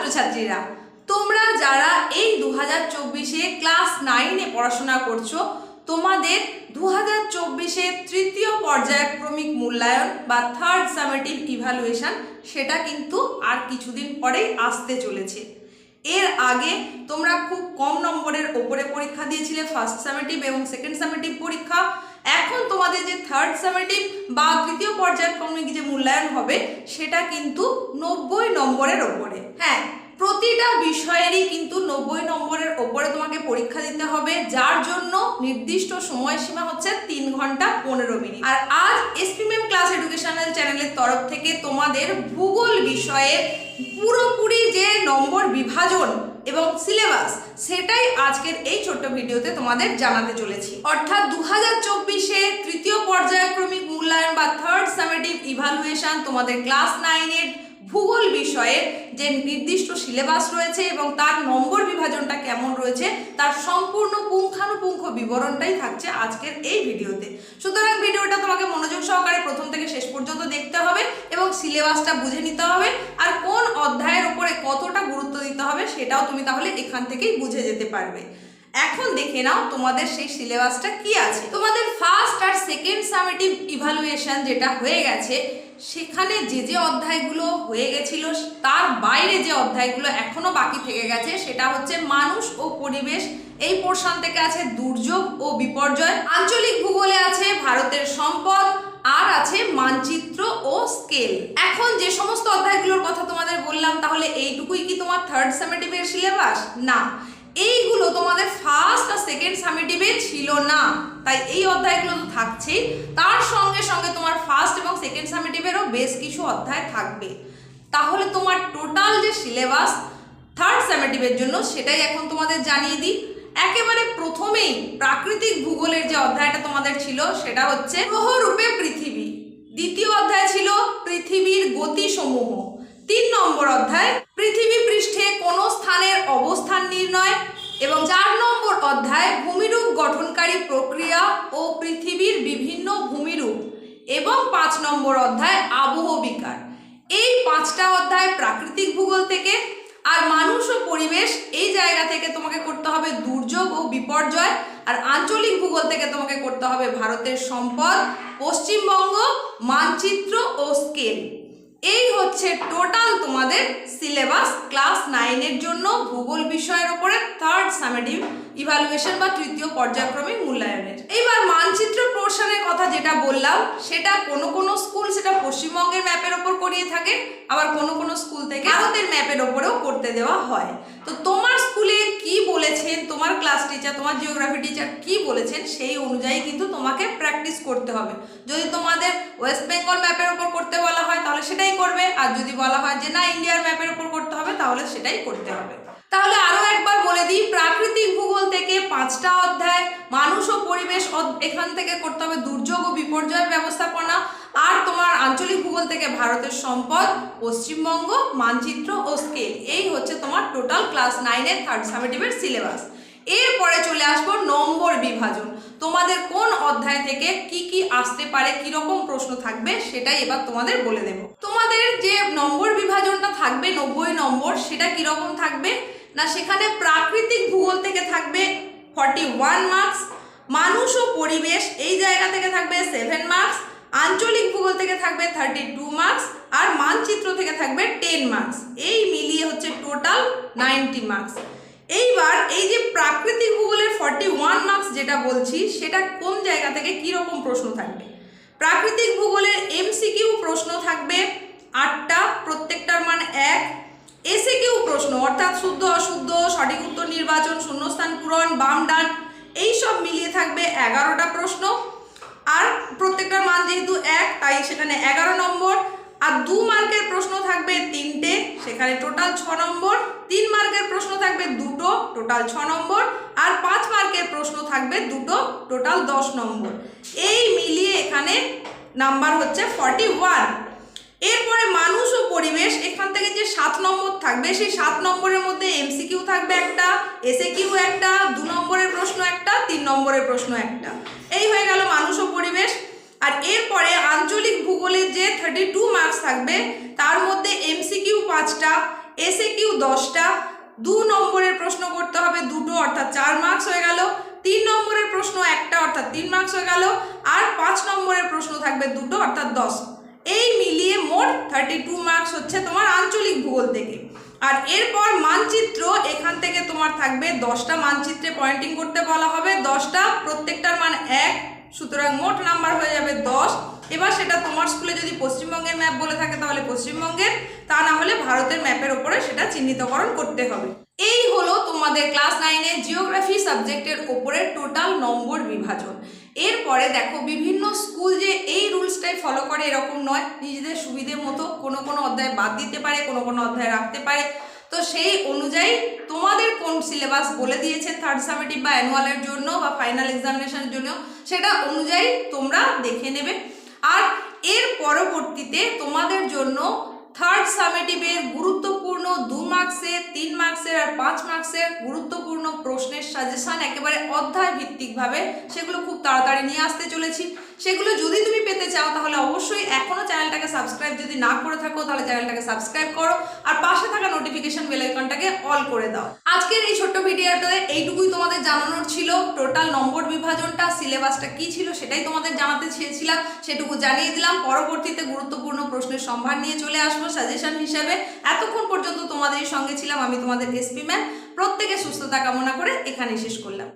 ছাত্রছাত্রীরা, তোমরা যারা এই 2024-এ ক্লাস 9-এ পড়াশোনা করছো, তোমাদের 2024-এ তৃতীয় পর্যায়ক্রমিক মূল্যায়ন বা থার্ড সামেটিভ ইভ্যালুয়েশন সেটা কিন্তু আর কিছুদিন পরেই আসতে চলেছে। এর আগে তোমরা খুব কম নম্বরের ওপরে পরীক্ষা দিয়েছিলে ফার্স্ট সামেটিভ এবং সেকেন্ড সামেটিভ পরীক্ষা। এখন তোমাদের যে থার্ড সামেটিভ বা তৃতীয় পর্যায়ক্রমিক যে মূল্যায়ন হবে সেটা কিন্তু 90 নম্বরের ওপরে। হ্যাঁ, প্রতিটা বিষয়েরই কিন্তু 90 নম্বরের ওপরে তোমাকে পরীক্ষা দিতে হবে, যার জন্য নির্দিষ্ট সময়সীমা হচ্ছে 3 ঘন্টা 15 মিনিট। আর আজ এসপিএম ক্লাস এডুকেশনাল চ্যানেলের তরফ থেকে তোমাদের ভূগোল বিষয়ে পুরোপুরি যে নম্বর বিভাজন এবং সিলেবাস সেটাই আজকের এই ছোট্ট ভিডিওতে তোমাদের জানাতে চলেছি। অর্থাৎ 2024-এ তৃতীয় পর্যায়ক্রমিক মূল্যায়ন বা থার্ড সামেটিভ ইভ্যালুয়েশন তোমাদের ক্লাস 9-এর ভূগোল বিষয়ে যে নির্দিষ্ট সিলেবাস রয়েছে এবং তার নম্বর বিভাজনটা কেমন রয়েছে তার সম্পূর্ণ পুঙ্খানুপুঙ্খ বিবরণটাই থাকছে আজকের এই ভিডিওতে। সুতরাং ভিডিওটা তোমাকে মনোযোগ সহকারে প্রথম থেকে শেষ পর্যন্ত দেখতে হবে এবং সিলেবাসটা বুঝে নিতে হবে, আর কোন অধ্যায়ের উপরে কতটা গুরুত্ব দিতে হবে সেটাও তুমি তাহলে এখান থেকেই বুঝে যেতে পারবে। এখন দেখে নাও তোমাদের সেই সিলেবাসটা কি আছে। তোমাদের ফার্স্ট আর সেকেন্ড সামেটিভ ইভ্যালুয়েশন যেটা হয়ে গেছে, সেখানে যে অধ্যায়গুলো হয়ে গেছিল তার বাইরে যে অধ্যায়গুলো এখনো বাকি থেকে গেছে সেটা হচ্ছে মানুষ ও পরিবেশ। এই পোর্শন থেকে আছে দুর্যোগ ও বিপর্যয়, আঞ্চলিক ভূগোলে আছে ভারতের সম্পদ, আর আছে মানচিত্র ও স্কেল। এখন যে সমস্ত অধ্যায়গুলোর কথা তোমাদের বললাম, তাহলে এইটুকুই কি তোমার থার্ড সামেটিভের সিলেবাস? না, এইগুলো তোমাদের ফার্স্ট আর সেকেন্ড সামেটিভে ছিল না, তাই এই অধ্যায়গুলো তো থাকছেই, তার সঙ্গে সঙ্গে তোমার ফার্স্ট এবং সেকেন্ড সামেটিভেরও বেশ কিছু অধ্যায় থাকবে। তাহলে তোমার টোটাল যে সিলেবাস থার্ড সামেটিভের জন্য সেটাই এখন তোমাদের জানিয়ে দিই। একেবারে প্রথমেই প্রাকৃতিক ভূগোলের যে অধ্যায়টা তোমাদের ছিল সেটা হচ্ছে গ্রহরূপে পৃথিবী। দ্বিতীয় অধ্যায় ছিল পৃথিবীর গতিসমূহ। 3 নম্বর অধ্যায় পৃথিবী পৃষ্ঠে কোন স্থানের অবস্থান নির্ণয়, এবং 4 নম্বর অধ্যায় ভূমিরূপ গঠনকারী প্রক্রিয়া ও পৃথিবীর বিভিন্ন ভূমিরূপ, এবং 5 নম্বর অধ্যায় আবহ বিকার। এই 5টা অধ্যায় প্রাকৃতিক ভূগোল থেকে। আর মানুষ ও পরিবেশ এই জায়গা থেকে তোমাকে করতে হবে দুর্যোগ ও বিপর্যয়, আর আঞ্চলিক ভূগোল থেকে তোমাকে করতে হবে ভারতের সম্পদ, পশ্চিমবঙ্গ, মানচিত্র ও স্কেল। এই হচ্ছে টোটাল তোমাদের সিলেবাস ক্লাস 9-এর জন্য ভূগোল বিষয়ের উপরে থার্ড সামেটিভ ইভ্যালুয়েশন বা তৃতীয় পর্যায়ক্রমিক মূল্যায়নের। এইবার মানচিত্র পোর্শনের কথা যেটা বললাম, সেটা কোনো স্কুল সেটা পশ্চিমবঙ্গের ম্যাপের ওপর করিয়ে থাকে, আবার কোনো স্কুল থেকে ভারতের ম্যাপের ওপরেও করতে দেওয়া হয়। তো তোমার স্কুলে কি বলেছেন, তোমার ক্লাস টিচার, তোমার জিওগ্রাফি টিচার কি বলেছেন সেই অনুযায়ী কিন্তু তোমাকে প্র্যাকটিস করতে হবে। যদি তোমাদের ওয়েস্ট বেঙ্গল ম্যাপের ওপর করতে বলা হয় তাহলে সেটাই করবে, আর যদি বলা হয় যে না ইন্ডিয়ার ম্যাপের ওপর করতে হবে তাহলে সেটাই করতে হবে। তাহলে আরো একবার বলে দিই, প্রাকৃতিক ভূগোল থেকে 5টা অধ্যায়, মানুষ ও পরিবেশ এখান থেকে করতে হবে দুর্যোগ ও বিপর্যয় ব্যবস্থাপনা, আর তোমার আঞ্চলিক ভূগোল থেকে ভারতের সম্পদ, পশ্চিমবঙ্গ, মানচিত্র ও স্কেল। এই হচ্ছে তোমার টোটাল ক্লাস 9-এর থার্ড সামেটিভের সিলেবাস। এরপরে চলে আসবো নম্বর বিভাজন। তোমাদের কোন অধ্যায় থেকে কি আসতে পারে, কিরকম প্রশ্ন থাকবে সেটাই এবার তোমাদের বলে দেব। তোমাদের যে নম্বর বিভাজনটা থাকবে 90 নম্বর, সেটা কিরকম থাকবে না, সেখানে প্রাকৃতিক ভূগোল থেকে থাকবে 41 মার্কস, মানুষ ও পরিবেশ এই জায়গা থেকে থাকবে 7 মার্কস, আঞ্চলিক ভূগোল থেকে থাকবে 32 মার্কস, আর মানচিত্র থেকে থাকবে 10 মার্কস। এই মিলিয়ে হচ্ছে টোটাল 90 মার্কস। এইবার এই যে প্রাকৃতিক ভূগোলের 41 মার্কস যেটা বলছি, সেটা কোন জায়গা থেকে কীরকম প্রশ্ন থাকবে। প্রাকৃতিক ভূগোলের এমসিকিউ প্রশ্ন থাকবে 8টা, প্রত্যেকটার মান 1। এসএকিউ প্রশ্ন অর্থাৎ শুদ্ধ অশুদ্ধ, সঠিক উত্তর নির্বাচন, শূন্যস্থান পূরণ, বাম ডান, এই সব মিলিয়ে থাকবে 11টা প্রশ্ন। আর প্রত্যেকটার মান যেহেতু 1 তাই সেখানে 11 নম্বর। আর 2 মার্কের প্রশ্ন থাকবে 3টে, সেখানে টোটাল 6 নম্বর। 3 মার্কের প্রশ্ন থাকবে 2টো, টোটাল 6 নম্বর। আর 5 মার্কের প্রশ্ন থাকবে 2টো, টোটাল 10 নম্বর। এই মিলিয়ে এখানে নাম্বার হচ্ছে 41। এরপরে মানুষ ও পরিবেশ, এখান থেকে যে 7 নম্বর থাকবে সেই 7 নম্বরের মধ্যে এমসিকিউ থাকবে একটা, এসএকিউ একটা, 2 নম্বরের প্রশ্ন একটা, 3 নম্বরের প্রশ্ন একটা। এই হয়ে গেল মানুষ ও পরিবেশ। আর এরপরে আঞ্চলিক ভূগোলের যে 32 মার্কস থাকবে তার মধ্যে এমসিকিউ 5টা, এসএকিউ 10টা, 2 নম্বরের প্রশ্ন করতে হবে দুটো অর্থাৎ 4 মার্কস হয়ে গেল, 3 নম্বরের প্রশ্ন একটা অর্থাৎ 3 মার্কস হয়ে গেল, আর 5 নম্বরের প্রশ্ন থাকবে দুটো অর্থাৎ 10। এই মিলিয়ে মোট 32 মার্কস হচ্ছে তোমার আঞ্চলিক ভূগোল থেকে। আর এরপর মানচিত্র, এখান থেকে তোমার থাকবে 10টা মানচিত্রে পয়েন্টিং করতে বলা হবে, 10টা, প্রত্যেকটার মান 1, সুতরাং মোট নাম্বার হয়ে যাবে 10। এবার সেটা তোমার স্কুলে যদি পশ্চিমবঙ্গের ম্যাপ বলে থাকে তাহলে পশ্চিমবঙ্গের, তা না হলে ভারতের ম্যাপের ওপরে সেটা চিহ্নিতকরণ করতে হবে। এই হলো তোমাদের ক্লাস 9-এর জিওগ্রাফি সাবজেক্টের ওপরে টোটাল নম্বর বিভাজন। এরপরে দেখো বিভিন্ন স্কুল যে এই রুলসটাই ফলো করে এরকম নয়, নিজেদের সুবিধে মতো কোনো কোনো অধ্যায় বাদ দিতে পারে, কোনো কোনো অধ্যায় রাখতে পারে। তো সেই অনুযায়ী তোমাদের কোন সিলেবাস বলে দিয়েছে থার্ড সামেটিভ বা অ্যানুয়ালের জন্য বা ফাইনাল এক্সামিনেশনের জন্য, সেটা অনুযায়ী তোমরা দেখে নেবে। আর এর পরবর্তীতে তোমাদের জন্য থার্ড সামেটিভের গুরুত্বপূর্ণ 2 মার্কসের, 3 মার্কসের আর 5 মার্কসের গুরুত্বপূর্ণ প্রশ্নের সাজেশন একেবারে অধ্যায় ভিত্তিকভাবে সেগুলো খুব তাড়াতাড়ি নিয়ে আসতে চলেছি। সেগুলো যদি তুমি পেতে চাও তাহলে অবশ্যই এখনও চ্যানেলটাকে সাবস্ক্রাইব যদি না করে থাকো তাহলে চ্যানেলটাকে সাবস্ক্রাইব করো আর পাশে থাকা নোটিফিকেশন বেল আইকনটাকে অল করে দাও। আজকের এই ছোট্ট ভিডিওটাতে এইটুকুই তোমাদের জানানোর ছিল। টোটাল নম্বর বিভাজনটা, সিলেবাসটা কি ছিল সেটাই তোমাদের জানাতে চেয়েছিলাম, সেটুকু জানিয়ে দিলাম। পরবর্তীতে গুরুত্বপূর্ণ প্রশ্নের সম্ভার নিয়ে চলে আসবো সাজেশন হিসেবে। এতক্ষণ পর্যন্ত তোমাদের সঙ্গে ছিলাম আমি, তোমাদের এসপি ম্যাম। প্রত্যেকে সুস্থতা কামনা করে এখানেই শেষ করলাম।